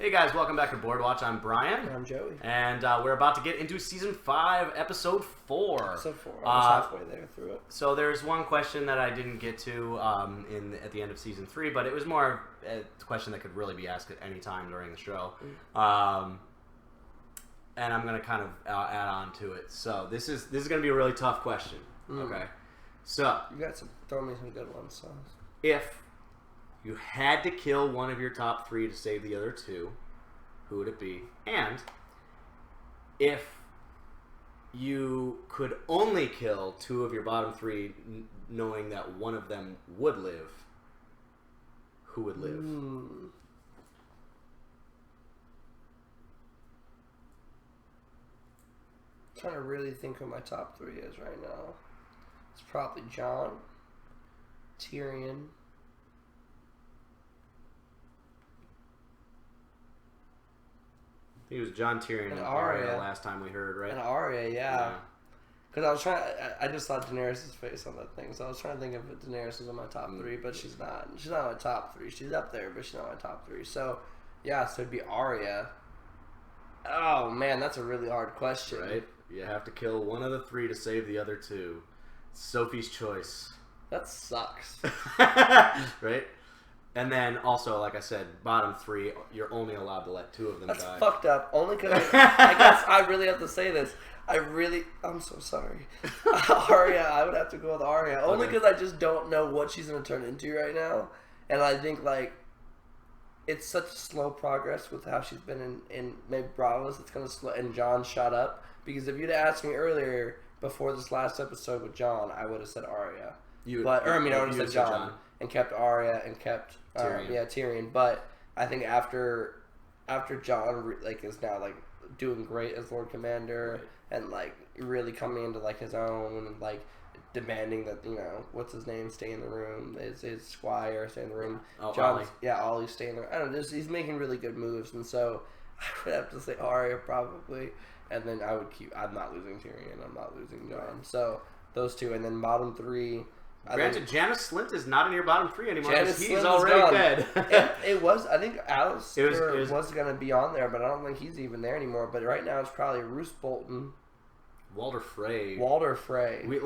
Hey guys, welcome back to Board Watch. I'm Brian. And I'm Joey. And we're about to get into Season 5, Episode 4. Episode 4. I was halfway there through it. So there's one question that I didn't get to at the end of Season 3, but it was more a question that could really be asked at any time during the show. And I'm going to kind of add on to it. So this is going to be a really tough question. Okay. So you got throw me some good ones. So. If you had to kill one of your top 3 to save the other 2, who would it be? And if you could only kill 2 of your bottom 3, knowing that one of them would live, who would live? I'm trying to really think who my top 3 is right now. It's probably Jon, Tyrion. I think it was Jon, Tyrion, and Arya last time we heard, right? And Arya, yeah. Because I was trying. I just saw Daenerys' face on that thing, so I was trying to think if Daenerys is in my top 3, but she's not. She's not in my top 3. She's up there, but she's not in my top 3. So, yeah, so it'd be Arya. Oh man, that's a really hard question. Right? You have to kill one of the 3 to save the other 2. Sophie's choice. That sucks. Right? And then also, like I said, bottom 3, you're only allowed to let 2 of them die. That's fucked up. Only because I guess I really have to say this. I'm so sorry. Arya, I would have to go with Arya. Only because I just don't know what she's going to turn into right now. And I think, like, it's such slow progress with how she's been in maybe Bravos. It's going to slow. And Jon shot up. Because if you'd asked me earlier, before this last episode with Jon, I would have said Arya. I would have said Jon. And kept Arya and kept Tyrion. But I think after Jon is now like doing great as Lord Commander and like really coming into like his own and like demanding that what's his name stay in the room, his squire stay in the room. Ollie. Ollie stay in the room. I don't know. He's making really good moves, and so I would have to say Arya probably, and then I would keep. I'm not losing Tyrion. I'm not losing Jon. So those 2, and then bottom 3. Granted, Janos Slynt is not in your bottom 3 anymore because he's Slynt already dead. it was, I think Alistair was going to be on there, but I don't think he's even there anymore. But right now it's probably Roose Bolton. Walder Frey. We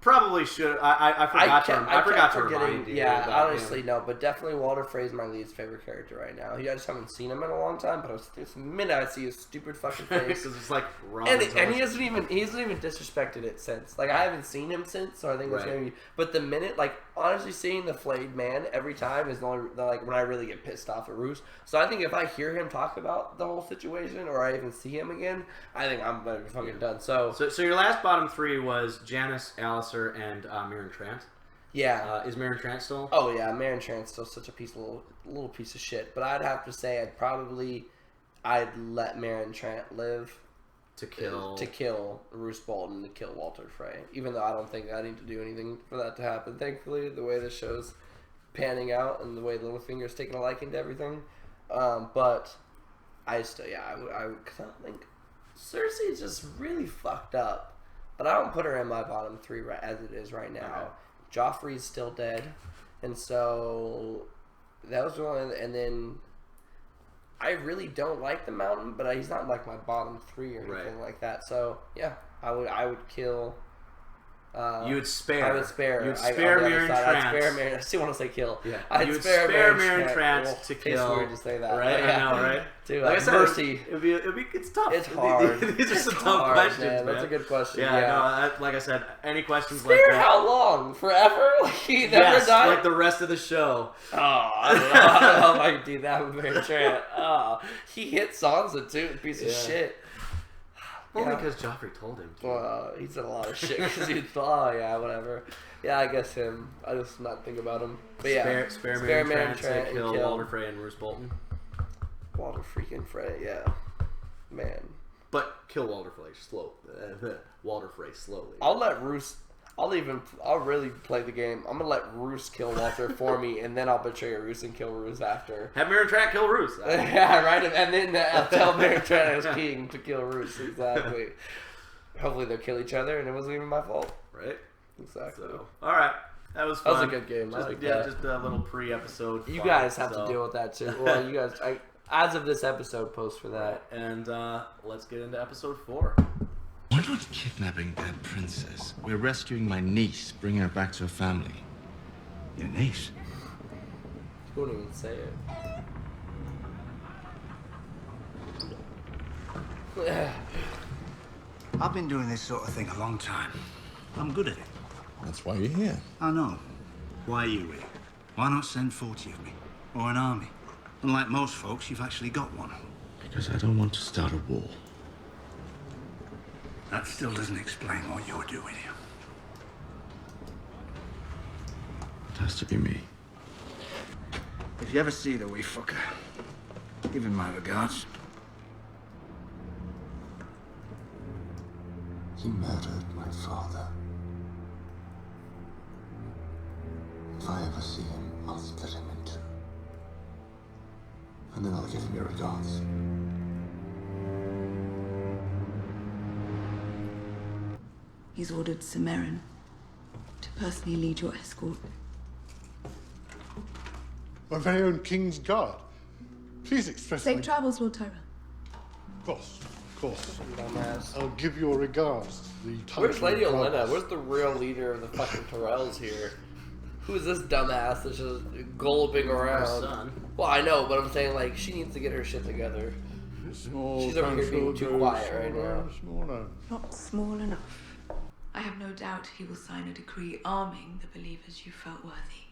probably should. I forgot to remind you. Yeah, honestly, no, but definitely Walder Frey is my least favorite character right now. I just haven't seen him in a long time, but the minute I see his stupid fucking face, because it's like and he hasn't even disrespected it since. Like I haven't seen him since, so I think that's maybe. But the minute, like honestly, seeing the flayed man every time is the only like when I really get pissed off at Roose. So I think if I hear him talk about the whole situation or I even see him again, I think I'm gonna be fucking done. So your last bottom 3 was Janos, Alistair, and Meryn Trant. Yeah. Is Meryn Trant still? Oh yeah, Meryn Trant's still such a little piece of shit. But I'd have to say I'd let Meryn Trant live to kill Roose Bolton, to kill Walder Frey. Even though I don't think I need to do anything for that to happen. Thankfully, the way the show's panning out and the way Littlefinger's taking a liking to everything. But I still, I would, because I don't think Cersei's just really fucked up. But I don't put her in my bottom 3 as it is right now. Okay. Joffrey's still dead, and so that was one. And then I really don't like the Mountain, but he's not like my bottom 3 or anything like that. So yeah, I would kill. You would spare. I would spare. You'd spare Meryn Trant. I'd spare Meryn. I still want to say kill. Yeah. I'd spare Meryn Trant to kill. It's weird to say that. Right? Yeah. I know, right? Dude, like I said, mercy. It's tough. It's hard. These are some tough questions, man. That's a good question. Yeah. No, like I said, any questions spare like that. How long? Forever? Like he never died? Like the rest of the show. Oh, I don't know if I could do that with Meryn Trant. Oh, he hit Sansa too, piece of shit. Only because Joffrey told him to. Well, he said a lot of shit because he thought, whatever. Yeah, I guess him. I just not think about him. But yeah, spare Meryn Trant to kill Walder Frey and Roose Bolton. Walder freaking Frey, yeah. Man. But kill Walder Frey Walder Frey slowly. I'll really play the game. I'm gonna let Roose kill Walter for me, and then I'll betray Roose and kill Roose after. Have Meryn Trant kill Roose. Yeah, right. And then I'll tell Meryn Trant as king to kill Roose. Exactly. Hopefully they'll kill each other, and it wasn't even my fault. Right. Exactly. So, all right. That was fun. That was a good game. Just a little pre-episode. You guys have to deal with that too. Well, you guys, As of this episode, post for that. And let's get into episode 4. We're not kidnapping that princess. We're rescuing my niece, bringing her back to her family. Your niece? You wouldn't even say it. I've been doing this sort of thing a long time. I'm good at it. That's why you're here. I know. Why are you here? Why not send 40 of me? Or an army? Unlike most folks, you've actually got one. Because I don't want to start a war. That still doesn't explain what you're doing here. It has to be me. If you ever see the wee fucker, give him my regards. He murdered my father. If I ever see him, I'll split him in two. And then I'll give him your regards. He's ordered Cimmerian to personally lead your escort. My very own King's Guard. Please express Safe my... travels, Lord Tyrell. Of course, of course. Dumbass. I'll give your regards to the Where's title Lady of Olenna? brothers. Where's the real leader of the fucking Tyrells here? Who's this dumbass that's just gulping around? son. Well, I know, but I'm saying, like, she needs to get her shit together. Small She's over here being too council quiet goes right somewhere now. smaller. Not small enough. I have no doubt he will sign a decree arming the believers you felt worthy.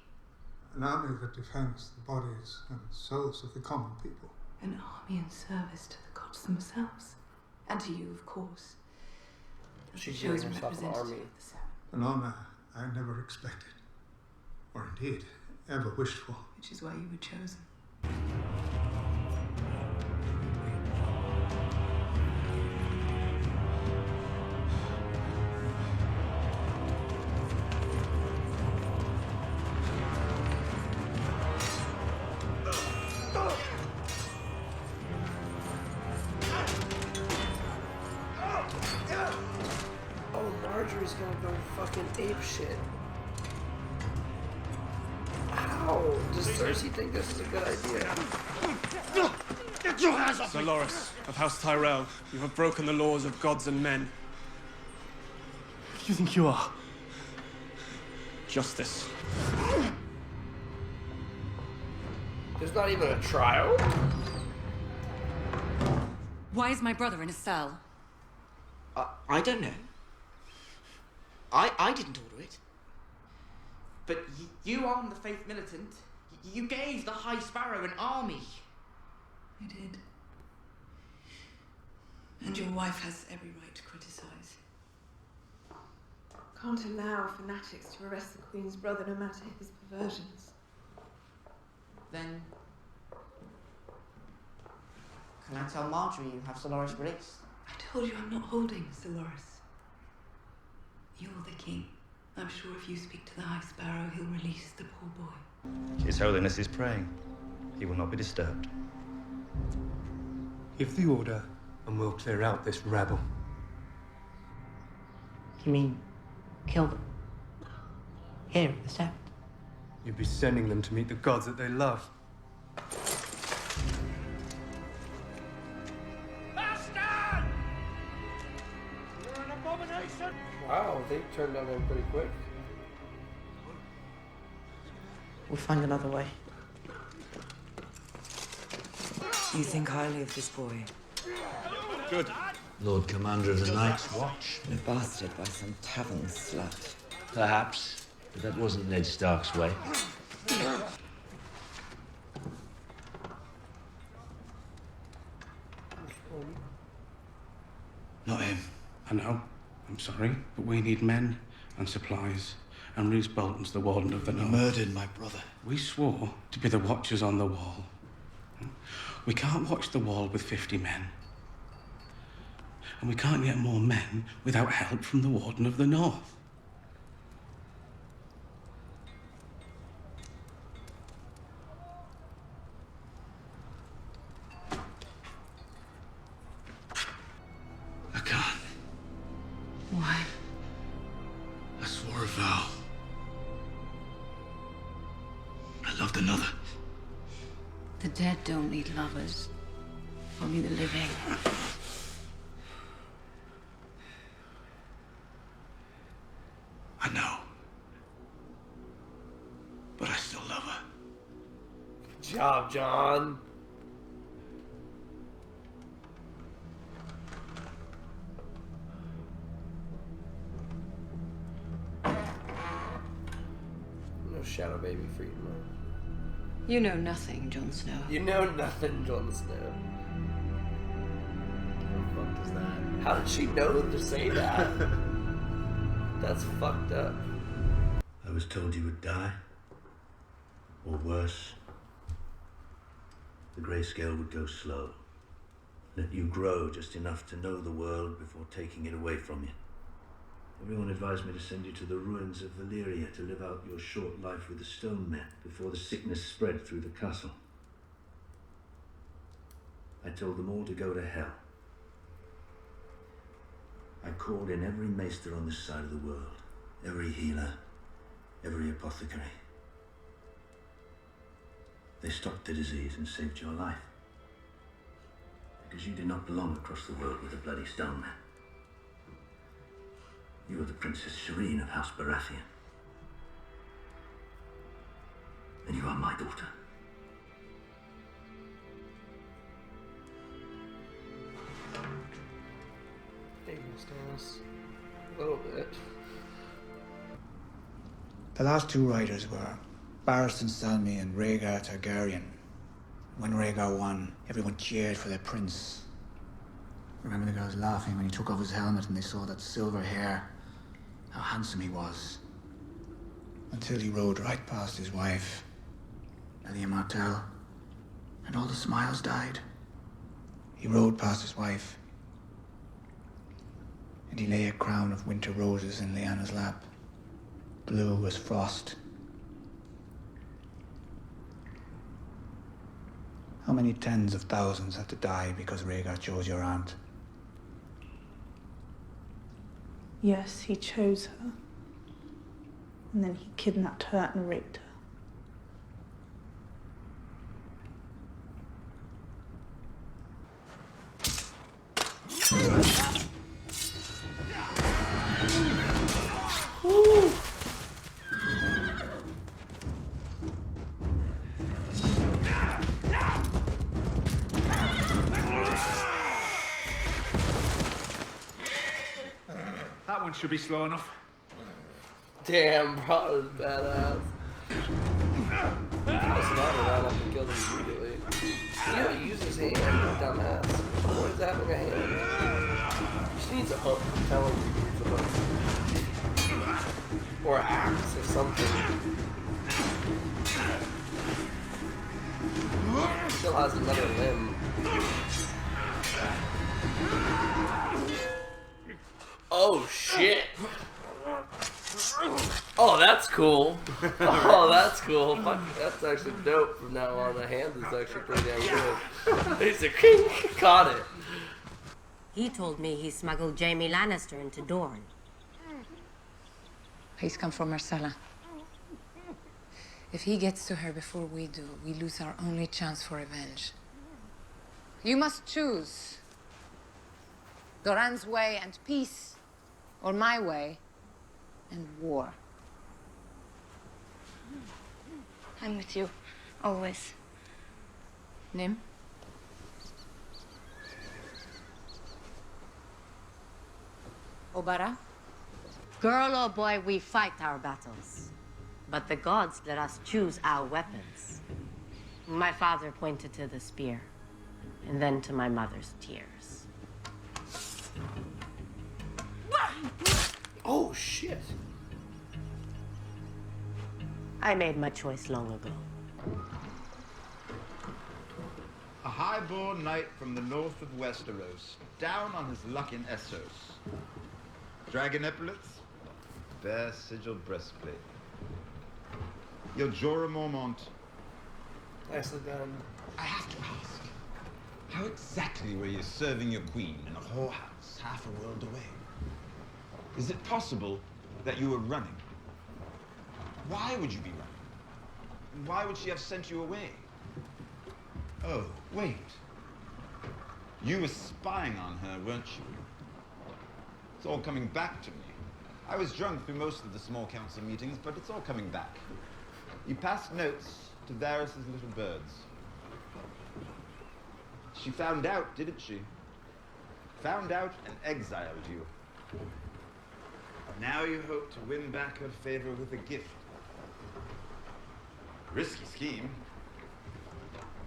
An army that defends the bodies and souls of the common people. An army in service to the gods themselves. And to you, of course. As the She's giving chosen herself an representative army. of the seven. An honor I never expected, or indeed ever wished for. Which is why you were chosen. Oh, Marjorie's gonna go fucking ape shit. How? Does Cersei think this is a good idea? Get your hands off Sir Loras of House Tyrell, you have broken the laws of gods and men. Who do you think you are? Justice. There's not even a trial? Why is my brother in a cell? I don't know. I didn't order it. But you armed the faith militant. You gave the High Sparrow an army. I did. And your wife has every right to criticize. Can't allow fanatics to arrest the Queen's brother no matter his perversions. Then... can I tell Marjorie you have Solaris released? I told you I'm not holding Dolores. You're the king. I'm sure if you speak to the High Sparrow, he'll release the poor boy. His Holiness is praying. He will not be disturbed. Give the order, and we'll clear out this rabble. You mean kill them? Here in the Sept? You'd be sending them to meet the gods that they love. Wow, they turned on him pretty quick. We'll find another way. You think highly of this boy? Good. Lord Commander of the Night's Watch. Bastard by some tavern slut. Perhaps, but that wasn't Ned Stark's way. Not him. I know. I'm sorry, but we need men and supplies. And Reese Bolton's the Warden of the North. Murdered my brother. We swore to be the watchers on the wall. We can't watch the wall with 50 men. And we can't get more men without help from the Warden of the North. I can't. Why? I swore a vow. I loved another. The dead don't need lovers, only the living. I know. But I still love her. Good job, John. No shadow baby for you, man. You know nothing, Jon Snow. You know nothing, Jon Snow. What the fuck is that? How did she know to say that? That's fucked up. I was told you would die. Or worse. The grayscale would go slow. Let you grow just enough to know the world before taking it away from you. Everyone advised me to send you to the ruins of Valyria to live out your short life with the stone men before the sickness spread through the castle. I told them all to go to hell. I called in every maester on this side of the world, every healer, every apothecary. They stopped the disease and saved your life. Because you did not belong across the world with the bloody stone men. You are the Princess Shireen of House Baratheon. And you are my daughter. Stannis. A little bit. The last two riders were Barristan Selmy and Rhaegar Targaryen. When Rhaegar won, everyone cheered for their prince. Remember the girls laughing when he took off his helmet and they saw that silver hair, how handsome he was. Until he rode right past his wife, Elia Martell, and all the smiles died. He rode past his wife, and he lay a crown of winter roses in Lyanna's lap, blue as frost. How many tens of thousands have to die because Rhaegar chose your aunt? Yes, he chose her. And then he kidnapped her and raped her. Woo! That one should be slow enough. Damn, bro, is badass. Listen out of that, I can kill him immediately. You gotta use his hand, you dumbass. What is having a hand? He just needs a hook. Tell him he needs a hook. Or an axe or something. He still has another limb. Oh shit! Oh, that's cool. Oh, that's cool. Fuck, that's actually dope from now on. The hand is actually pretty damn good. He's a king. Caught it. He told me he smuggled Jaime Lannister into Dorne. He's come from Myrcella. If he gets to her before we do, we lose our only chance for revenge. You must choose. Doran's way and peace, or my way and war. I'm with you, always. Nim? Obara? Girl or boy, we fight our battles. But the gods let us choose our weapons. My father pointed to the spear, and then to my mother's tears. Oh, shit. I made my choice long ago. A high-born knight from the north of Westeros, down on his luck in Essos. Dragon epaulets, bare sigil breastplate. Your Jorah Mormont. Nicely done. I have to ask, how exactly were you serving your queen in a whorehouse half a world away? Is it possible that you were running? Why would you be running? And why would she have sent you away? Oh, wait. You were spying on her, weren't you? It's all coming back to me. I was drunk through most of the small council meetings, but it's all coming back. You passed notes to Varys' little birds. She found out, didn't she? Found out and exiled you. Now you hope to win back her favor with a gift. Risky scheme.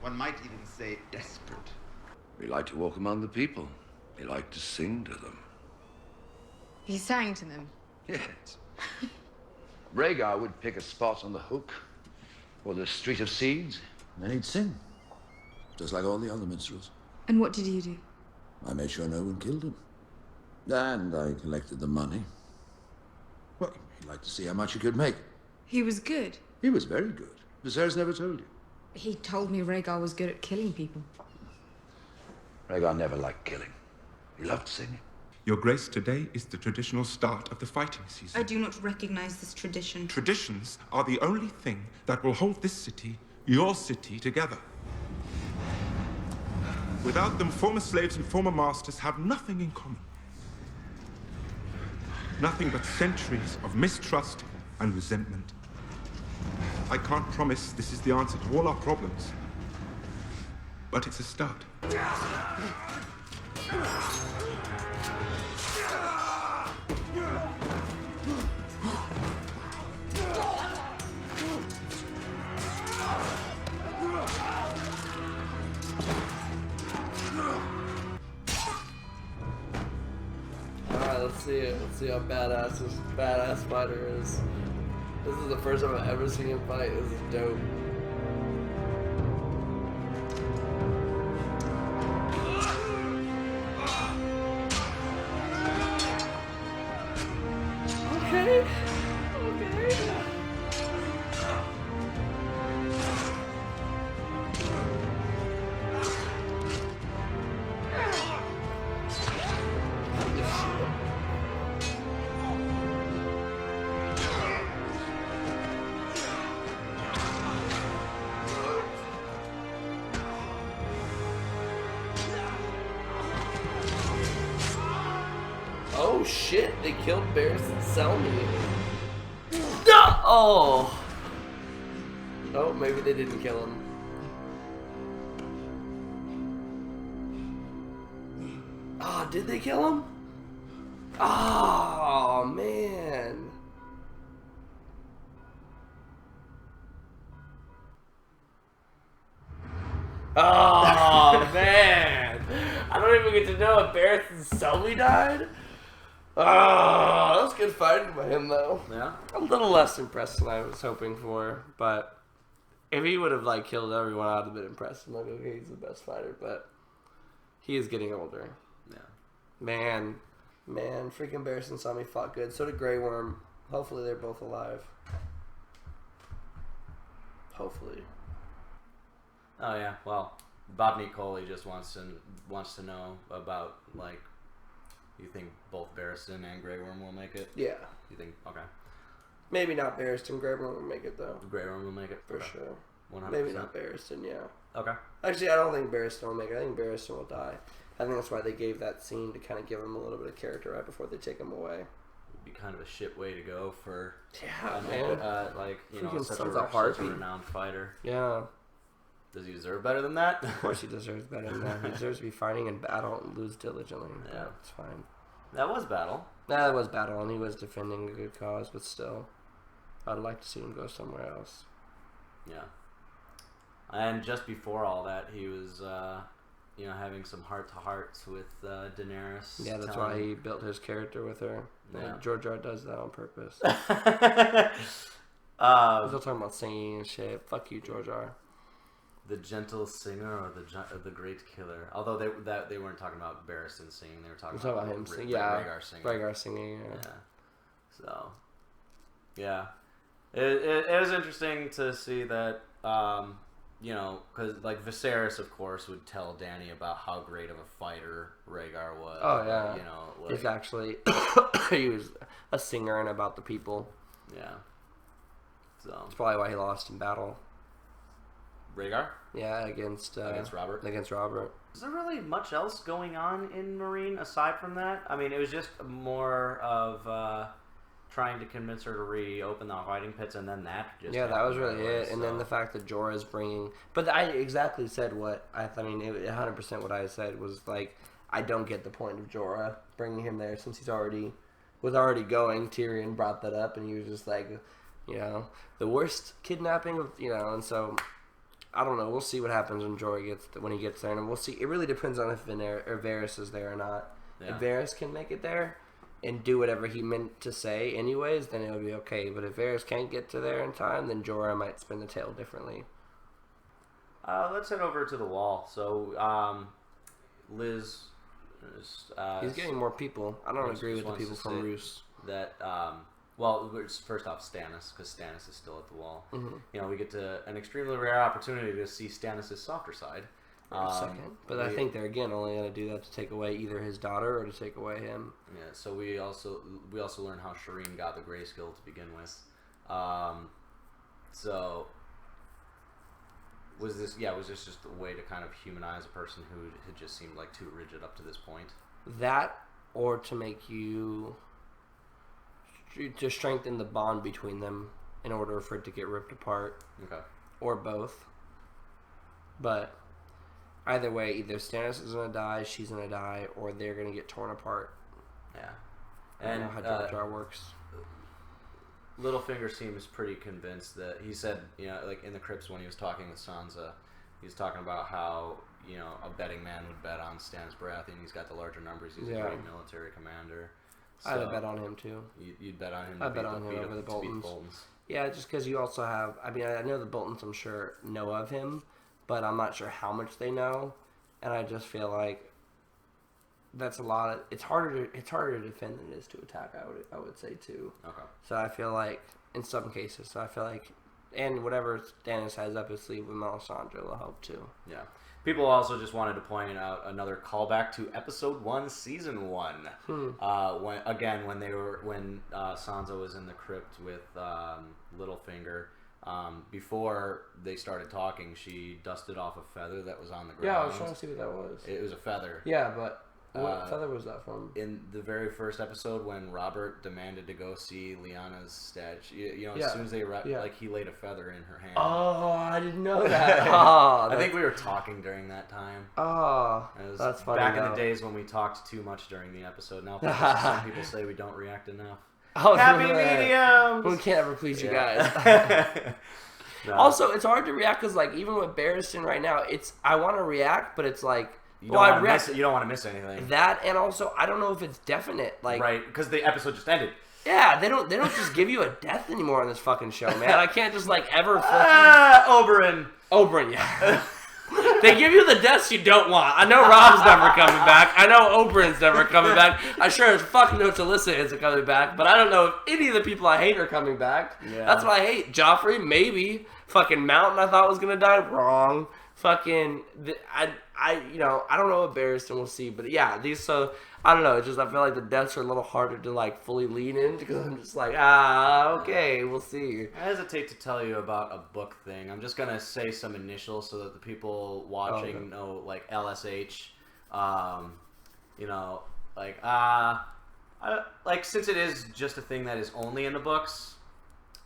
One might even say desperate. We like to walk among the people. We like to sing to them. He sang to them. Yes. Rhaegar would pick a spot on the Hook or the Street of Seeds, and then he'd sing. Just like all the other minstrels. And what did you do? I made sure no one killed him. And I collected the money. Well, he'd like to see how much he could make. He was good. He was very good. Viserys never told you. He told me Rhaegar was good at killing people. Rhaegar never liked killing. He loved singing. Your Grace, today is the traditional start of the fighting season. I do not recognize this tradition. Traditions are the only thing that will hold this city, your city, together. Without them, former slaves and former masters have nothing in common. Nothing but centuries of mistrust and resentment. I can't promise this is the answer to all our problems, but it's a start. Alright, let's see it. Let's see how badass this badass fighter is. This is the first time I've ever seen him fight. This is dope. Okay. Okay. Oh shit, they killed Barris and Selmy. No! Oh! Oh, maybe they didn't kill him. Ah, did they kill him? Oh, man. Oh, man. I don't even get to know if Barris and Selmy died. Oh, that was good fighting by him, though. Yeah. A little less impressed than I was hoping for, but if he would have like killed everyone, I'd have been impressed. I'm like, okay, he's the best fighter, but he is getting older. Yeah. Man, freaking Barris and Selmy fought good. So did Grey Worm. Hopefully, they're both alive. Hopefully. Oh yeah. Well, Bob Nicoli just wants to know about like. You think both Barristan and Grey Worm will make it? Yeah. You think? Okay. Maybe not Barristan. Grey Worm will make it though. Grey Worm will make it for okay. sure. 100%. Maybe not Barristan. Yeah. Okay. Actually, I don't think Barristan will make it. I think Barristan will die. I think that's why they gave that scene to kind of give him a little bit of character right before they take him away. It'd be kind of a shit way to go for. Yeah, man. Like you freaking know, such a Harpy. renowned fighter. Yeah. Does he deserve better than that? Of course, he deserves better than that. He deserves to be fighting in battle and lose diligently. Yeah, it's fine. That was battle. That was battle, and he was defending a good cause, but still, I'd like to see him go somewhere else. Yeah. And just before all that, he was, having some heart-to-hearts with Daenerys. Yeah, that's why he built his character with her. Yeah. George R. does that on purpose. We're still talking about singing and shit. Fuck you, George R. The gentle singer or the great killer. Although they weren't talking about Barristan singing, they were talking about him singing. Yeah, Rhaegar singing. Rhaegar singing. Yeah. So, yeah, it was interesting to see that. Because like Viserys, of course, would tell Dany about how great of a fighter Rhaegar was. Oh yeah. Like, he's actually he was a singer and about the people. Yeah. So that's probably why he lost in battle. Rhaegar? Yeah, against Robert. Against Robert. Is there really much else going on in Meereen aside from that? I mean, it was just more of trying to convince her to reopen the hiding pits, and then that just that was really right away, it. And then the fact that Jorah's bringing, but I exactly said what I mean. 100% what I said was like, I don't get the point of Jorah bringing him there since was already going. Tyrion brought that up, and he was just like, the worst kidnapping of and so. I don't know. We'll see what happens when he gets there, and we'll see. It really depends on if Varys is there or not. Yeah. If Varys can make it there and do whatever he meant to say, anyways, then it'll be okay. But if Varys can't get to there in time, then Jorah might spin the tale differently. Let's head over to the wall. So, Liz, he's getting more people. I don't agree with the people from Roose. That well, first off, Stannis, because Stannis is still at the wall. Mm-hmm. We get to an extremely rare opportunity to see Stannis' softer side. For a second. But I think they're, again, only going to do that to take away either his daughter or to take away him. Yeah, so we also learn how Shireen got the grayscale to begin with. So, was this just a way to kind of humanize a person who had just seemed like too rigid up to this point? That, or to make you... to strengthen the bond between them in order for it to get ripped apart. Okay. Or both. But either way, either Stannis is going to die, she's going to die, or they're going to get torn apart. Yeah. And how Jar Jar works. Littlefinger seems pretty convinced that he said, like in the crypts when he was talking with Sansa, he was talking about how, a betting man would bet on Stannis Baratheon. He's got the larger numbers. He's a great military commander. So I'd bet on him too. You'd bet on him? I'd bet on him over the Boltons. Yeah, just because you also have... I mean, I know the Boltons, I'm sure, know of him, but I'm not sure how much they know. And I just feel like that's a lot of... It's harder to defend than it is to attack, I would say, too. Okay. So I feel like, in some cases, and whatever Stannis has up his sleeve with Melisandre will help, too. Yeah. People also just wanted to point out another callback to Episode 1, Season 1. When Sansa was in the crypt with Littlefinger, before they started talking, she dusted off a feather that was on the ground. Yeah, I was trying to see what that was. It was a feather. Yeah, but what feather was that from? In the very first episode, when Robert demanded to go see Lyanna's statue, as soon as they he laid a feather in her hand. Oh, I didn't know that. I think we were talking during that time. Oh, that's funny. Back in the days when we talked too much during the episode. Now some people say we don't react enough. Happy medium. We can't ever please you guys. No. Also, it's hard to react because, even with Barristan right now, I want to react, but it's like. You don't want to miss anything. That, and also, I don't know if it's definite. Right, because the episode just ended. Yeah, they don't just give you a death anymore on this fucking show, man. I can't just ever. Oberyn, yeah. They give you the deaths you don't want. I know Rob's never coming back. I know Oberyn's never coming back. I sure as fuck know Talissa isn't coming back. But I don't know if any of the people I hate are coming back. Yeah. That's what I hate. Joffrey, maybe. Fucking Mountain, I thought was gonna die. Wrong. Fucking, I don't know what Barristan will see, but yeah, I don't know, I feel like the deaths are a little harder to fully lean in because I'm just okay, we'll see. I hesitate to tell you about a book thing. I'm just gonna say some initials so that the people watching know, LSH, since it is just a thing that is only in the books,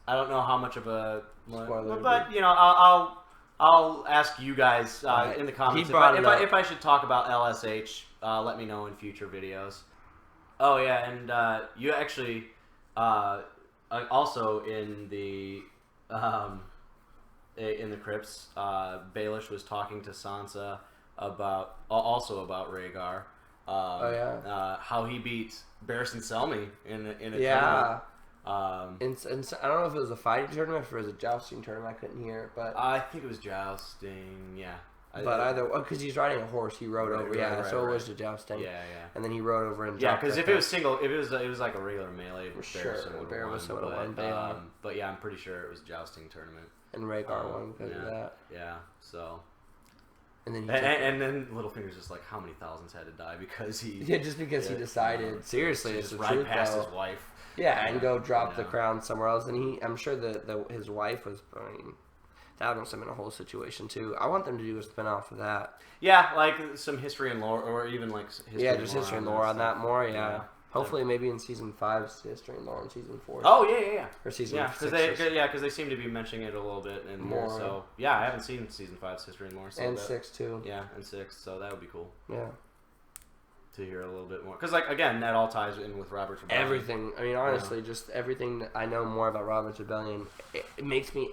I don't know how much of a spoiler, but I'll ask you guys in the comments if I should talk about LSH. Let me know in future videos. Oh yeah, and you actually also in the crypts, Baelish was talking to Sansa about Rhaegar. How he beat Barristan Selmy in a tournament. And I don't know if it was a fighting tournament or if it was a jousting tournament. I couldn't hear, but I think it was jousting. Yeah, either because he's riding a horse, he rode over. It was the jousting. Yeah. And then he rode over and because if it was single, if it was like a regular melee, Bear would have won. But yeah, I'm pretty sure it was jousting tournament. And Rhaegar won because of that. Yeah, so. And then Littlefinger's just like, how many thousands had to die because he? Yeah, just because he decided. Seriously, it's the truth. Past his wife. Yeah, and go drop the crown somewhere else. And I'm sure his wife was. That must have been a whole situation too. I want them to do a spinoff of that. Yeah, like some history and lore, or even like history history and lore on that more. Yeah. Hopefully, maybe in season 5's history and lore, in season 4. Oh yeah. Or season 6. Because they seem to be mentioning it a little bit in more. So yeah, I haven't seen season 5's history and lore. So and 6 too. Yeah, and 6. So that would be cool. Yeah. To hear a little bit more, because like again, that all ties in with Robert's Rebellion. Everything. I mean, honestly, just everything that I know more about Robert's Rebellion, it makes me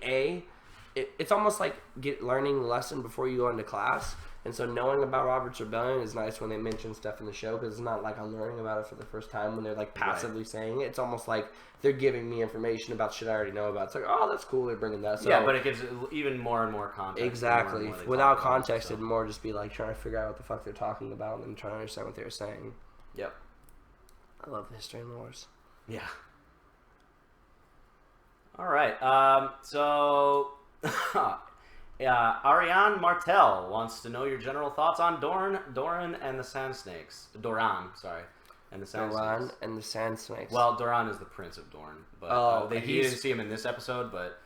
it's almost like learning a lesson before you go into class. And so knowing about Robert's Rebellion is nice when they mention stuff in the show, because it's not like I'm learning about it for the first time when they're like passively saying it. It's almost like they're giving me information about shit I already know about. It's like, oh, that's cool, they're bringing that. So, yeah, but it gives even more and more context. Exactly. Without context, it'd more just be like trying to figure out what the fuck they're talking about and trying to understand what they're saying. Yep. I love history and lores. Yeah. All right. So... Ariane Martel wants to know your general thoughts on Doran and the Sand Snakes. Doran, sorry. And the Sand Snakes. And the Sand Snakes. Well, Doran is the Prince of Dorne. But you didn't see him in this episode, but...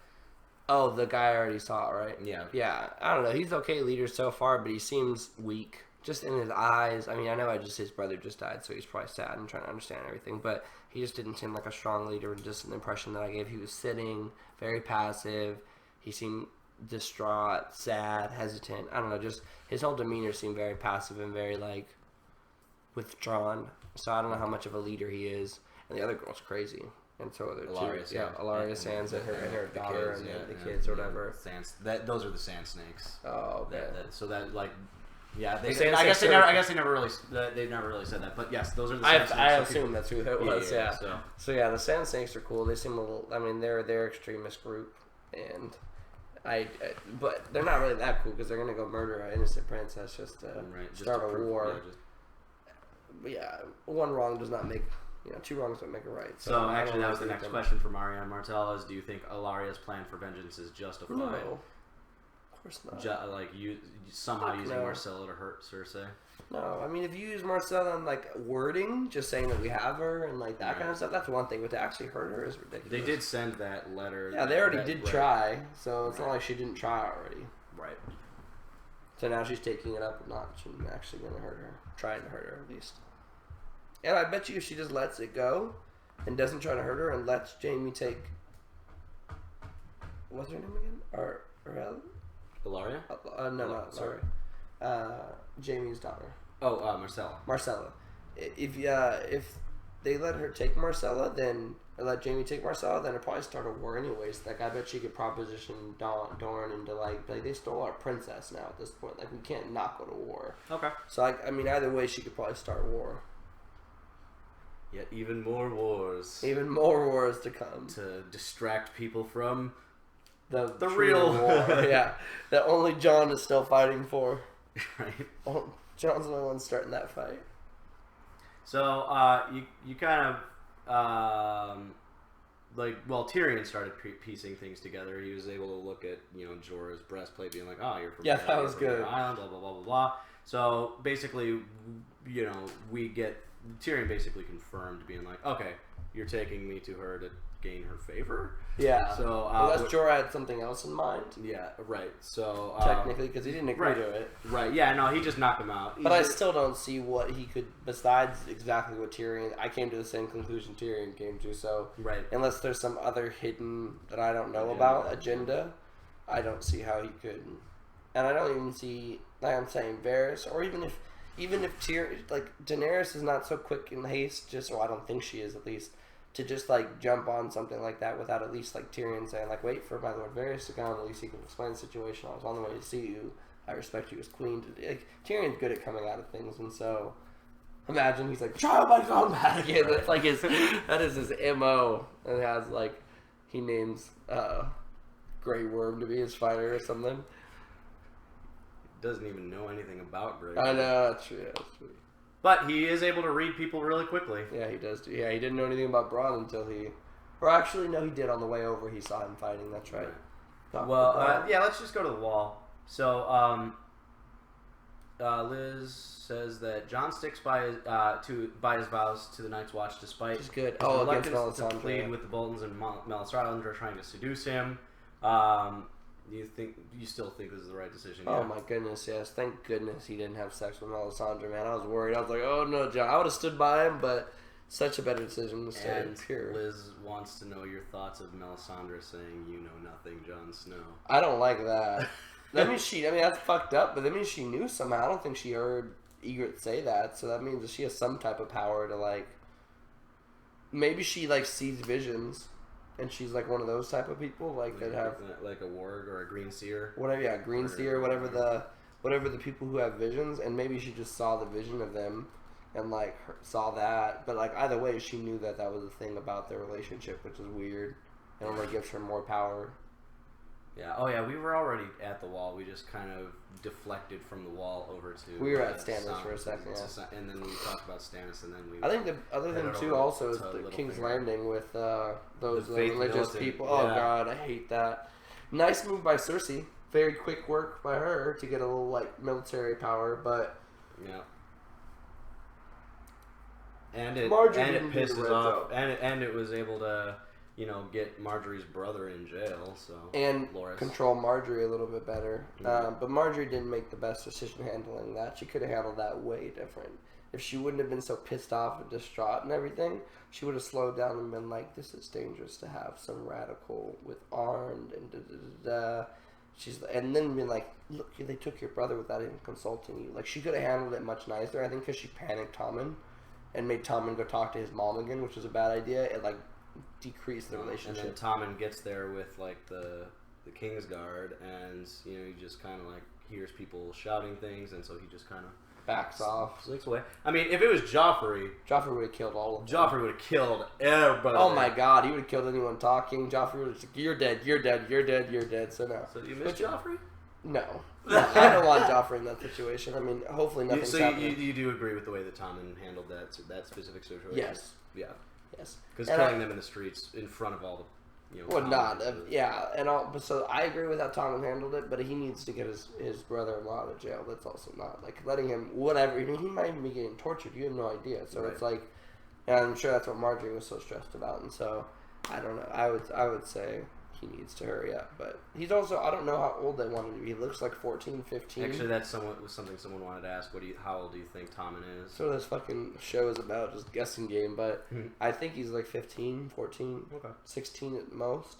Oh, the guy I already saw, right? Yeah. Yeah, I don't know. He's okay leader so far, but he seems weak. Just in his eyes. I mean, I know his brother just died, so he's probably sad and trying to understand everything, but he just didn't seem like a strong leader, just an impression that I gave. He was sitting, very passive. He seemed distraught, sad, hesitant. I don't know, just his whole demeanor seemed very passive and very like withdrawn. So I don't know how much of a leader he is. And the other girl's crazy. And so are the two. Yeah, Ilaria Sands and her daughter and the kids or whatever. Those are the Sand Snakes. Oh, okay. So that like, yeah. I guess they never really said that. But yes, those are the Sand Snakes. I assume that's who that was. Yeah. So yeah, the Sand Snakes are cool. They seem a little. I mean, they're extremist group, and but they're not really that cool because they're gonna go murder an innocent princess just to start a war. But yeah, one wrong does not make. Two wrongs don't make a right. So actually, that was the next question for Marianne Martell: is do you think Ilaria's plan for vengeance is justified? No, of course not. Somehow using Marcella to hurt Cersei. No, I mean if you use Marcella in like wording, just saying that we have her and like that kind of stuff, that's one thing. But to actually hurt her is ridiculous. They did send that letter. Yeah, they already did try, so it's not like she didn't try already. Right. So now she's taking it up a notch and actually going to hurt her, trying to hurt her at least. And I bet you if she just lets it go and doesn't try to hurt her and lets Jamie take... What's her name again? Ilaria? No, sorry. Jamie's daughter. Oh, Marcella. Marcella. If they let her take Marcella, then... Or let Jamie take Marcella, then it'll probably start a war anyways. Like, I bet she could proposition Dorne into, like, they stole our princess now at this point. Like, we can't not go to war. Okay. So, like, I mean, either way, she could probably start war. Yet even more wars. Even more wars to come. To distract people from the real war. Yeah. That only Jon is still fighting for. Right. Jon's the only one starting that fight. So, you kind of, Tyrion started piecing things together. He was able to look at, Jorah's breastplate being like, oh, you're from that was good. Island, blah, blah, blah, blah, blah. So, basically, we get... Tyrion basically confirmed being like, okay, you're taking me to her to gain her favor? Yeah. So, unless Jorah had something else in mind. Yeah, right. So, technically, because he didn't agree to it. Right, yeah, no, he just knocked him out. But I still don't see what he could, besides exactly what Tyrion, I came to the same conclusion Tyrion came to, so, right. Unless there's some other hidden, that I don't know about, agenda, I don't see how he could, and I don't even see, like I'm saying, Varys, or even if Tyrion, like, Daenerys is not so quick in haste, I don't think she is at least, to just, like, jump on something like that without at least, like, Tyrion saying, like, wait for my Lord Varys to come, at least he can explain the situation, I was on the way to see you, I respect you as queen. Like, Tyrion's good at coming out of things, and so, imagine he's like, trial by combat again, that's like that is his MO, and it has, like, he names, Grey Worm to be his fighter or something. Doesn't even know anything about Grey. I know, that's true. But he is able to read people really quickly. Yeah, he does. Yeah, he didn't know anything about Bronn until he... Or actually, no, he did on the way over. He saw him fighting. That's right. Well, yeah, let's just go to the wall. So, Liz says that Jon sticks by his vows to the Night's Watch despite his good. reluctance to plead with the Boltons and Melisandre trying to seduce him. You still think this is the right decision? Oh Yeah. my goodness, yes. Thank goodness he didn't have sex with Melisandre, man. I was worried. I was like, oh no, John. I would have stood by him, but such a better decision to stay And pure. Liz wants to know your thoughts of Melisandre saying, "You know nothing, Jon Snow." I don't like that. That means that's fucked up, but that means she knew somehow. I don't think she heard Ygritte say that, so that means that she has some type of power to, like, maybe she, like, sees visions, and she's, like, one of those type of people, like, that have... Like a warg or a green seer? Whatever, yeah, green seer, whatever the people who have visions, and maybe she just saw the vision of them, and, like, saw that, but, like, either way, she knew that was the thing about their relationship, which is weird, and only gives her more power. Yeah. Oh, yeah. We were already at the wall. We just kind of deflected from the wall over to. We were at Stannis for a second, yeah. And then we talked about Stannis, and then we. I think the other thing too also is the King's Landing with those religious people. Yeah. Oh God, I hate that. Nice move by Cersei. Very quick work by her to get a little like military power, but. Yeah. And it pisses off, and it was able to. Get Marjorie's brother in jail, so and Loras. Control Marjorie a little bit better. Mm-hmm. But Marjorie didn't make the best decision handling that. She could have handled that way different. If she wouldn't have been so pissed off and distraught and everything, she would have slowed down and been like, "This is dangerous to have some radical with armed and da da da." And then been like, "Look, they took your brother without even consulting you." Like she could have handled it much nicer. I think because she panicked Tommen and made Tommen go talk to his mom again, which was a bad idea. It like. Decrease the relationship. And then Tommen gets there with like the Kingsguard, and he just kind of like hears people shouting things, and so he just kind of backs off, slinks away. I mean, if it was Joffrey would have killed all of them. Joffrey would have killed everybody. Oh my God, he would have killed anyone talking. Joffrey would have said, "You're dead, you're dead, you're dead, you're dead." So no. So do you miss Joffrey? No. I don't want Joffrey in that situation. I mean, hopefully nothing's happening. So you do agree with the way that Tommen handled that specific situation? Yes. Yeah. Yes. Because killing them in the streets in front of all the, well, not yeah, and all. But so I agree with how Tommen handled it, but he needs to get his brother-in-law out of jail. That's also not like letting him whatever. I mean, he might even be getting tortured. You have no idea. So right. It's like, and I'm sure that's what Marjorie was so stressed about. And so I don't know. I would say he needs to hurry up. But he's also I don't know how old they want him to be. He looks like 14, 15. Actually, that's something someone wanted to ask. How old do you think Tommen is? So this fucking show is about just guessing game, but I think he's like 15, 14, 16 at most.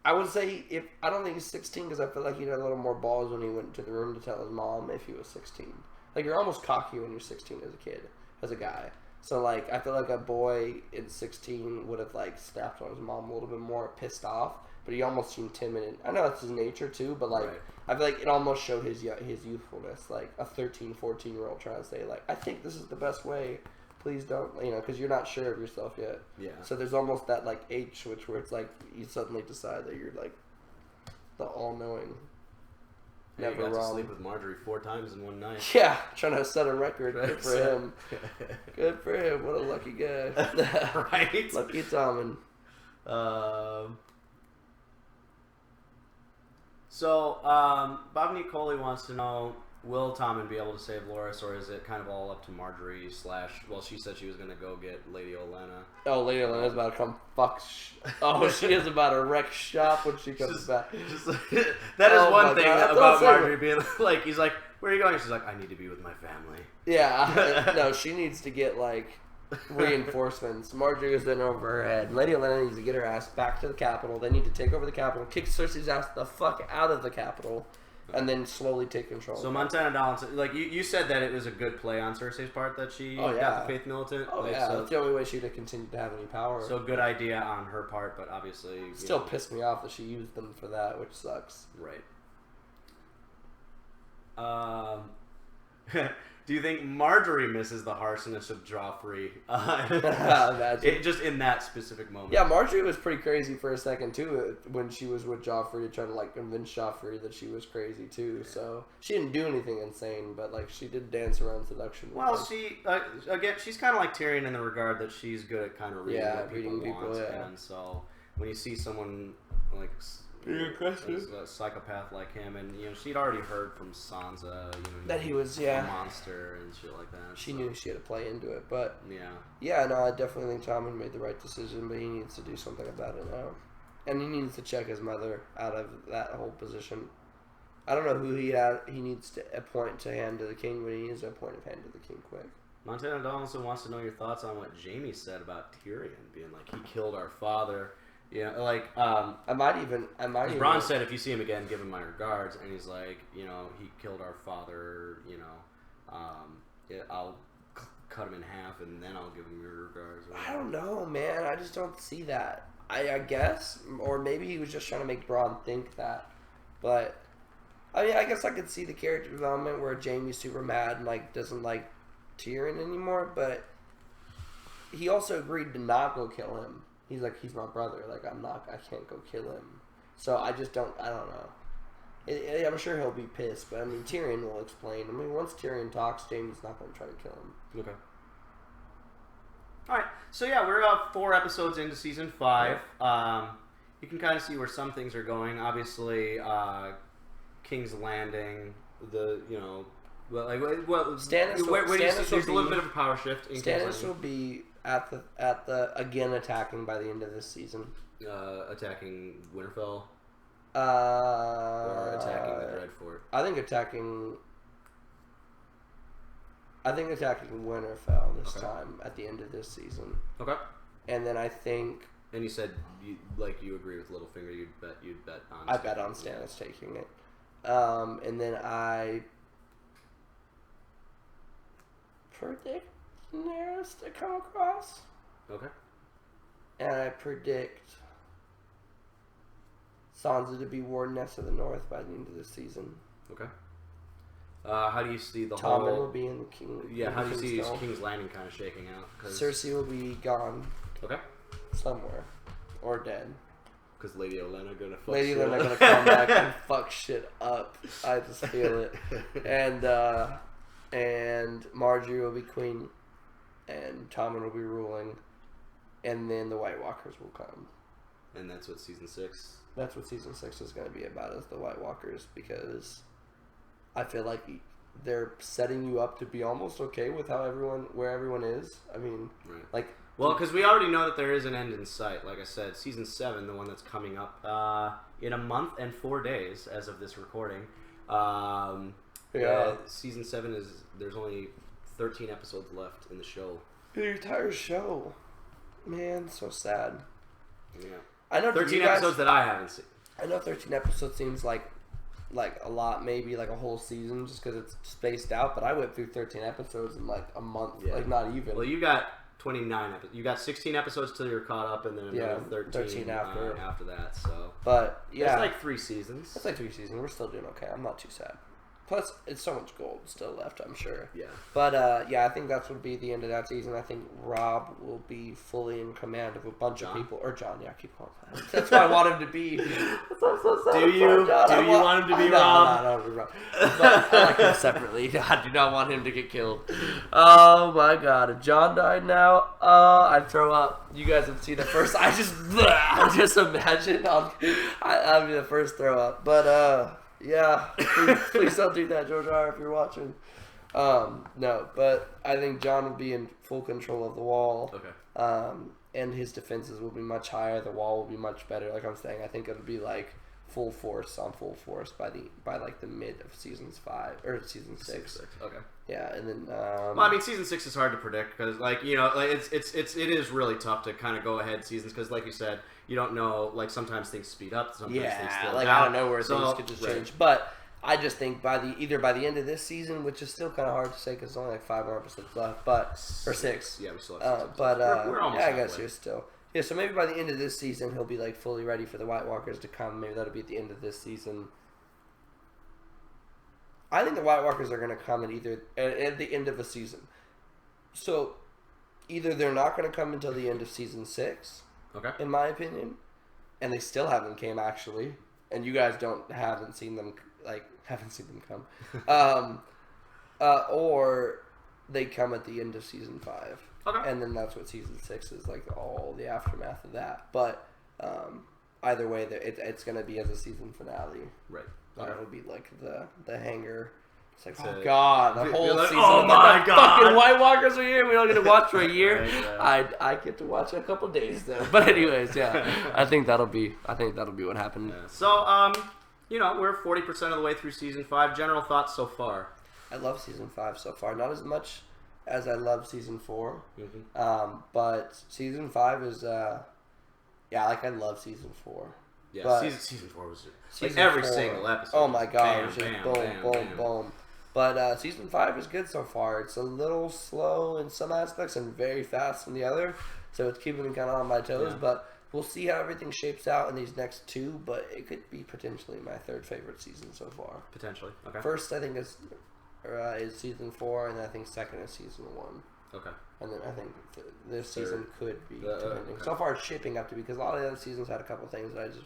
I would say I don't think he's 16 because I feel like he had a little more balls when he went to the room to tell his mom if he was 16. Like you're almost cocky when you're 16 as a kid, as a guy. So like I feel like a boy in 16 would have like snapped on his mom a little bit more, pissed off. But he almost seemed timid. I know that's his nature too, but like I feel like it almost showed his youthfulness. Like a 13, 14-year-old trying to say like, I think this is the best way. Please don't, because you're not sure of yourself yet. Yeah. So there's almost that like age switch where it's like you suddenly decide that you're like the all-knowing. Hey, never got to sleep with Marjorie 4 times in one night. Yeah, trying to set a record. Good for him. Good for him. What a lucky guy. Right. Lucky Tommen. So, Bob Nicoli wants to know, will Tommen be able to save Loras, or is it kind of all up to Marjorie / well, she said she was going to go get Lady Olenna. Oh, Lady Olenna's about to come fuck. She is about to wreck shop when she comes back. That is one thing about Marjorie being like, he's like, where are you going? She's like, I need to be with my family. Yeah. No, she needs to get, like, reinforcements. Marjorie is in over her head. Lady Olenna needs to get her ass back to the capital. They need to take over the capital, kick Cersei's ass the fuck out of the capital, and then slowly take control. So Montana Dallin, like you said that it was a good play on Cersei's part that she got the Faith Militant. Oh yeah, that's the only way she'd have continued to have any power. So good idea on her part, but obviously still pissed me off that she used them for that, which sucks. Right. Do you think Marjorie misses the harshness of Joffrey? Just in that specific moment. Yeah, Marjorie was pretty crazy for a second too when she was with Joffrey to try to like convince Joffrey that she was crazy too. So she didn't do anything insane, but like she did dance around seduction. Well, she again, she's kind of like Tyrion in the regard that she's good at kind of reading what people want, and so when you see someone like a psychopath like him, and she'd already heard from Sansa, that he was a monster and shit like that. She knew she had to play into it, but yeah, no, I definitely think Tommen made the right decision, but he needs to do something about it now. And he needs to check his mother out of that whole position. I don't know who he needs to appoint to hand to the king, but he needs to appoint a hand to the king quick. Montana Donaldson wants to know your thoughts on what Jamie said about Tyrion being like, he killed our father. Yeah, like, I might even. Bronn said, if you see him again, give him my regards. And he's like, you know, he killed our father, you know, I'll cut him in half and then I'll give him your regards. I don't know, man. I just don't see that. I guess, or maybe he was just trying to make Bronn think that. But I mean, I guess I could see the character development where Jaime's super mad and like doesn't like Tyrion anymore. But he also agreed to not go kill him. He's like, he's my brother. Like, I can't go kill him. So I just don't. I don't know. I'm sure he'll be pissed, but I mean, Tyrion will explain. I mean, once Tyrion talks, Jaime's not going to try to kill him. Okay. All right, so yeah, we're 4 episodes into season 5. You can kind of see where some things are going. Obviously, King's Landing, Stannis there's a little bit of a power shift. Stannis will be at the again attacking by the end of this season. Attacking Winterfell. Or attacking the Dreadfort. I think attacking Winterfell this time at the end of this season. Okay. And then I think. And you said you agree with Littlefinger. You'd bet on. I bet on Stannis taking it. And then I predict Daenerys to come across. Okay. And I predict Sansa to be Wardeness of the North by the end of this season. Okay. How do you see the Tommen whole... will be in the King. Yeah, how do you see King's Landing kind of shaking out? Cersei will be gone. Okay. Somewhere. Or dead. Because Lady Olenna gonna fuck Lady shit Olenna up. gonna come back and fuck shit up. I just feel it. And Marjorie will be queen. And Tommen will be ruling. And then the White Walkers will come. And that's what season 6? That's what season 6 is going to be about, is the White Walkers, because I feel like they're setting you up to be almost okay with where everyone is. I mean, right. Like, well, because we already know that there is an end in sight. Like I said, season 7, the one that's coming up in a month and 4 days as of this recording. Season 7 there's only 13 episodes left in the show. The entire show, man, so sad. Yeah. I know 13 episodes that I haven't seen. I know 13 episodes seems like a lot, maybe like a whole season, just because it's spaced out. But I went through 13 episodes in like a month, like not even. Well, you got 29 episodes. You got 16 episodes till you're caught up, and then another 13 after that. So, but yeah, it's like 3 seasons. It's like 3 seasons. We're still doing okay. I'm not too sad. Plus, it's so much gold still left, I'm sure. Yeah. But, I think that's would be the end of that season. I think Rob will be fully in command of a bunch of people. Or John, yeah, keep calling him. That's what I want him to be. That's what I'm so sad Do you want him to be Rob? No, I don't want him to be Rob. But I like him separately. I do not want him to get killed. Oh, my God. If John died now, I'd throw up. You guys would see the first. I just imagine. I'd be the first throw up. But, yeah, please don't do that, George R. if you're watching. No, but I think John will be in full control of the wall. Okay. And his defenses will be much higher. The wall will be much better. Like I'm saying, I think it'll be like full force by like the mid of season 5 or season 6. Okay. Yeah, and then. Well, I mean, season 6 is hard to predict because, like, you know, like it is really tough to kind of go ahead seasons because, like you said, you don't know. Like sometimes things speed up, sometimes things slow like down. I don't know where things could just change. But I just think either by the end of this season, which is still kind of hard to say because there's only like 5 more episodes left, or 6. Yeah, we still have 6 but we're almost I guess halfway. you're still. Yeah, so maybe by the end of this season, he'll be like fully ready for the White Walkers to come. Maybe that'll be at the end of this season. I think the White Walkers are going to come at the end of a season. So either they're not going to come until the end of season 6, in my opinion, and they still haven't came actually, and you guys haven't seen them come, or they come at the end of season 5. Okay. And then that's what season 6 is, like all the aftermath of that. But either way, it's going to be as a season finale. Right. It'll be like the hanger It's like, oh god, the whole like, season. oh my god, fucking White Walkers are here. We don't get to watch for a year. Right, yeah. I get to watch a couple days though. But anyways, yeah, I think that'll be what happened. Yeah. So we're 40% of the way through season 5. General thoughts so far? I love season 5 so far. Not as much as I love season 4. Mm-hmm. But season 5 is I love season 4. Yeah, but season 4 was like every single episode. Oh my god, it was bam, just bam, boom, bam, boom, bam. boom. But season 5 is good so far. It's a little slow in some aspects and very fast in the other, so it's keeping me kind of on my toes. Yeah. But we'll see how everything shapes out in these next 2. But it could be potentially my 3rd favorite season so far. Potentially, okay. First, I think is season 4, and I think second is season 1. Okay. And then I think this season could be. okay. So far, it's shaping up to be because a lot of the other seasons had a couple things that I just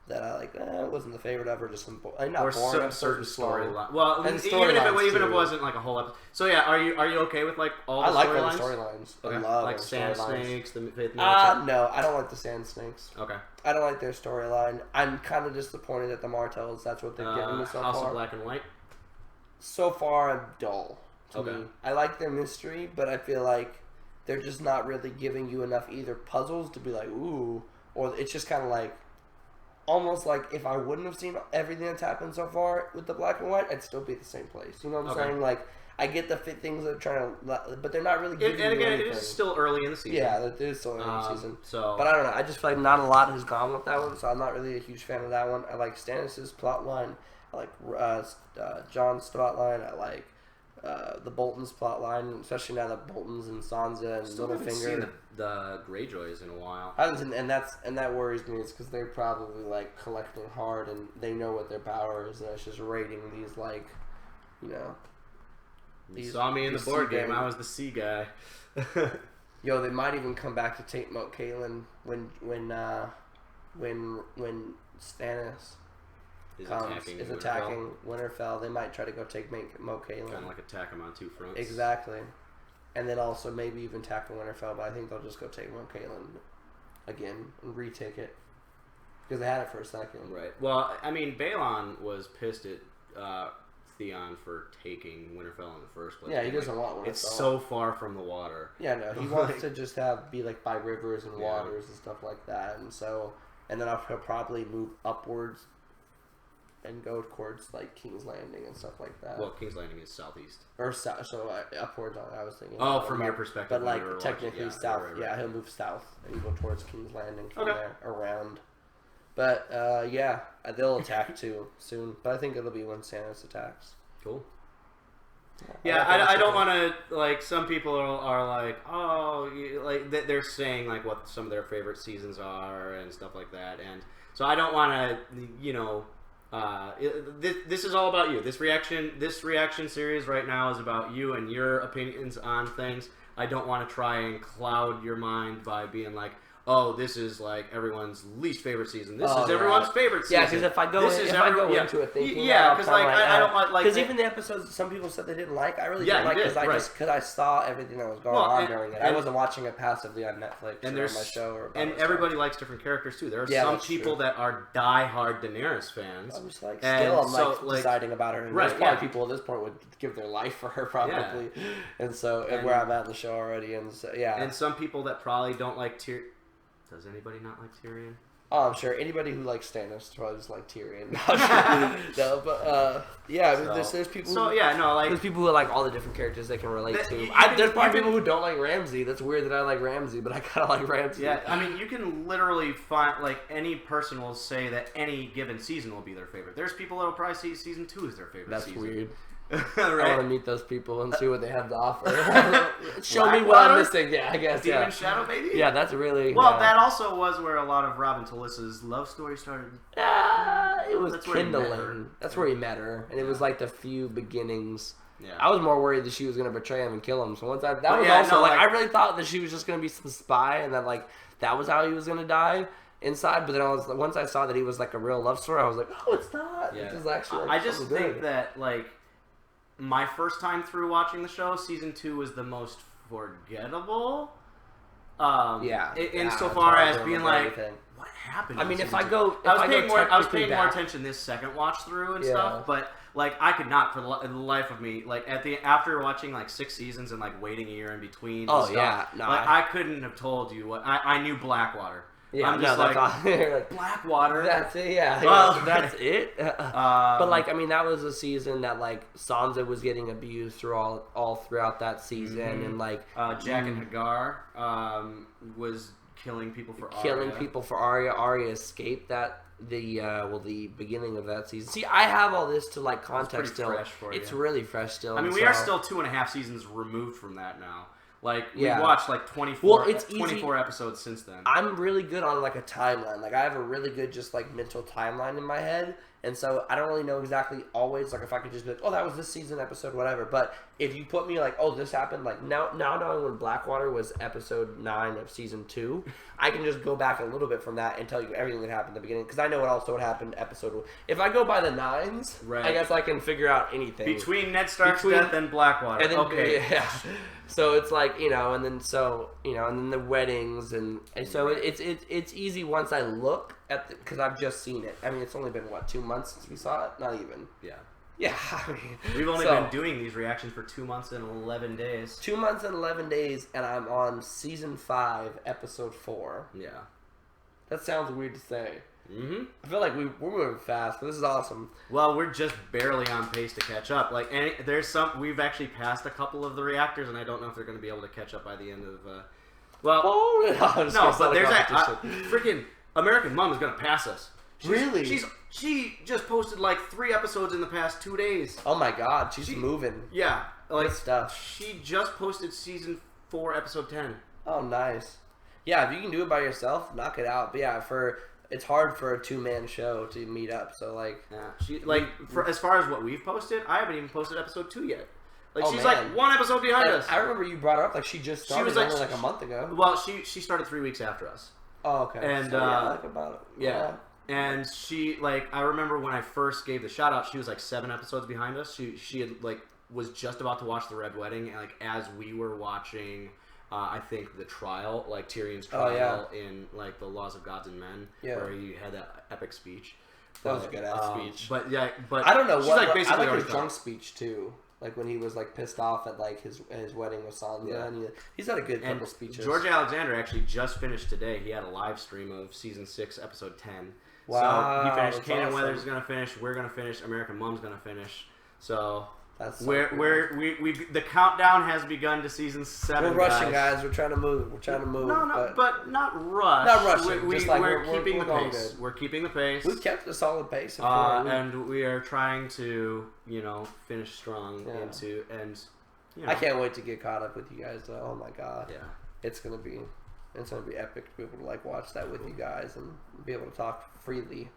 that I like. It wasn't the favorite of, or just some not or boring. certain storyline. Well, and even if it wasn't like a whole episode. So yeah, are you okay with like all the storylines? I like all the storylines. Okay. I love like all the Sand storylines. Snakes, the Faith. No, I don't like the Sand Snakes. Okay. I don't like their storyline. I'm kind of disappointed at the Martells. That's what they've given me so House far. of Black and White. So far, I'm dull to Okay. me. I like their mystery, but I feel like they're just not really giving you enough either puzzles to be like, ooh, or it's just kind of like, almost like if I wouldn't have seen everything that's happened so far with the Black and White, I'd still be at the same place. You know what I'm saying? Like, I get the things that are trying to, but they're not really giving you anything. It is still early in the season. Yeah, it is still early in the season. So, but I don't know. I just feel like not a lot has gone with that one, so I'm not really a huge fan of that one. I like Stannis' plot line. I like Jon's plot line. I like the Bolton's plot line, especially now that Bolton's and Sansa and still haven't Littlefinger. seen the Greyjoys in a while. I haven't seen, and that worries me. It's because they're probably like collecting hard, and they know what their power is, and it's just raiding these like, you know. You saw me in the board game. I was the sea guy. Yo, they might even come back to take Moat Cailin when Stannis is attacking Winterfell. They might try to go take Moat Cailin. Kind of like attack him on 2 fronts. Exactly. And then also maybe even tackle Winterfell, but I think they'll just go take Moat Cailin again and retake it. Because they had it for a second. Right. Well, I mean, Balon was pissed at Theon for taking Winterfell in the first place. Yeah, he doesn't want Winterfell. It's so far from the water. Yeah, no, he wants to just be like by rivers and waters and stuff like that. And so, and then he'll probably move upwards and go towards like King's Landing and stuff like that. Well, King's Landing is southeast. Or south, so upwards. I was thinking. Oh, from your perspective, but when like you were technically watching, south. right. Yeah, he'll move south and go towards King's Landing from Okay. there around. But yeah, they'll attack too soon. But I think it'll be when Stannis attacks. Cool. Yeah, I don't want to, like, some people are like, oh, like, they're saying, like, what some of their favorite seasons are and stuff like that. And so I don't want to, you know, this is all about you. This reaction series right now is about you and your opinions on things. I don't want to try and cloud your mind by being like, oh, this is like everyone's least favorite season. This is everyone's favorite season. Yeah, because if I go into it thinking, because like I don't want like because even the episodes that some people said they didn't like, I really didn't like because I saw everything that was going on during it. I wasn't watching it passively on Netflix and or on my show or and everybody likes different characters too. There are some people that are diehard Daenerys fans. I'm just like I'm deciding about her. And there's probably people at this point would give their life for her probably, and so where I'm at in the show already, and so and some people that probably don't like Tyrion. Does anybody not like Tyrion? Oh, I'm sure anybody who likes Stannis probably just like Tyrion. No, but yeah, I mean, there's people. So like there's people who like all the different characters they can relate to. There's probably people who don't like Ramsay. That's weird that I like Ramsay, but I kind of like Ramsay. Yeah, I mean, you can literally find like any person will say that any given season will be their favorite. There's people that'll probably see season 2 as their favorite. That's season. Weird. Right? I want to meet those people and see what they have to offer. Show me what I'm missing. Yeah, I guess. Demon Shadow, baby. Yeah, that's really. Well, that also was where a lot of Robin Talissa's love story started. It was kindling. That's where he met her, and it was like the few beginnings. Yeah. I was more worried that she was gonna betray him and kill him. So once I I really thought that she was just gonna be some spy, and that like that was how he was gonna die inside. But then once I saw that he was like a real love story, I was like, oh, it's not. Yeah. This is actually. I just think that like. My first time through watching the show, season 2 was the most forgettable. Insofar as being like, what happened? I mean, I was paying more attention this second watch through and stuff. But like I could not for the life of me, like after watching like 6 seasons and like waiting a year in between. Oh, and stuff, yeah. No, like I couldn't have told you what I knew. Blackwater. Yeah, I'm just like like Blackwater. That's it. Yeah, Well, that's it. But like, I mean, that was a season that like Sansa was getting abused through all throughout that season, and like Jack and Hagar was killing people for Arya. Arya escaped that the beginning of that season. See, I have all this to like context still. Fresh for it's you. really fresh still. I mean, we are still 2.5 seasons removed from that now. Like, we Yeah. watched like 24 Well, it's 24 episodes since then. I'm really good on like a timeline. Like I have a really good just like mental timeline in my head, and so I don't really know exactly always like if I could just be like, oh, that was this season episode, whatever. But if you put me like, oh, this happened, like now knowing when Blackwater was episode 9 of season 2, I can just go back a little bit from that and tell you everything that happened at the beginning because I know what also would happen episode 1. If I go by the 9s, Right. I guess I can figure out anything Between Ned Stark's death and Blackwater. and then, Okay. yeah. So it's like, and then and then the weddings and so it's easy once I look at because I've just seen it. I mean, it's only been 2 months since we saw it, not even. Yeah. Yeah, I mean, We've only been doing these reactions for 2 months and 11 days. 2 months and 11 days, and I'm on season 5, episode 4. Yeah. That sounds weird to say. Mm-hmm. I feel like we're moving fast, but this is awesome. Well, we're just barely on pace to catch up. Like, we've actually passed a couple of the reactors, and I don't know if they're going to be able to catch up by the end of. But there's freaking American Mom is going to pass us. Really? She just posted like 3 episodes in the past 2 days. Oh my God, she's moving. Yeah, like good stuff. She just posted season 4, episode 10. Oh, nice. Yeah, if you can do it by yourself, knock it out. But yeah, it's hard for a 2-man show to meet up. So like, as far as what we've posted, I haven't even posted episode 2 yet. Like she's man. like 1 episode behind us. I remember you brought her up like she just started. She was only like a month ago. Well, she started 3 weeks after us. Oh, okay. And so, yeah, like about it. Yeah. And she I remember when I first gave the shout out, she was like 7 episodes behind us. She had was just about to watch the Red Wedding, and like as we were watching, I think the trial, like Tyrion's trial in like the Laws of Gods and Men, where he had that epic speech. That was a good ass speech. But I don't know she's what. like basically I like his already drunk speech too. Like when he was like pissed off at like his wedding with Sansa, and he's had a good couple speeches. George Alexander actually just finished today. He had a live stream of season 6, episode 10. Wow, so he finished. Kanan awesome. Weathers is gonna finish. We're gonna finish. American Mom's gonna finish. So that's so the countdown has begun to season 7. We're rushing, guys. We're trying to move. But not rush. Not rushing. We're keeping the going pace. good. We're keeping the pace. We've kept a solid pace. And we are trying to finish strong into I can't wait to get caught up with you guys. Though. Oh my God. Yeah. It's gonna be epic to be able to like watch that with you guys and be able to talk freely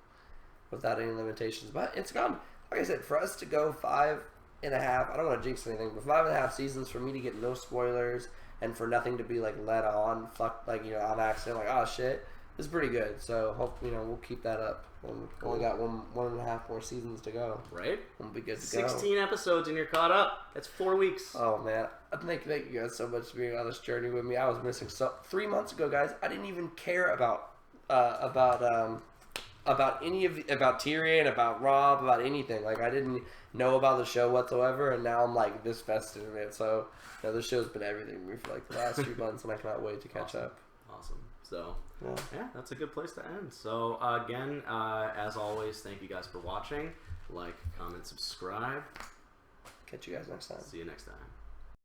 without any limitations. But it's gone. Like I said, for us to go 5.5, I don't want to jinx anything, but 5.5 seasons for me to get no spoilers and for nothing to be like led on, on accident, like, oh shit, is pretty good. So hope we'll keep that up. We've only got 1.5 more seasons to go. Right? We'll be good to go. 16 episodes and you're caught up. That's 4 weeks. Oh man, thank you guys so much for being on this journey with me. I was missing 3 months ago, guys. I didn't even care about Tyrion, about Rob, about anything. Like I didn't know about the show whatsoever, and now I'm like this vested in it. So this show's been everything to me for like the last 3 months, and I cannot wait to catch up. Awesome. So yeah, that's a good place to end. So again, as always, thank you guys for watching. Like, comment, subscribe. Catch you guys next time. See you next time.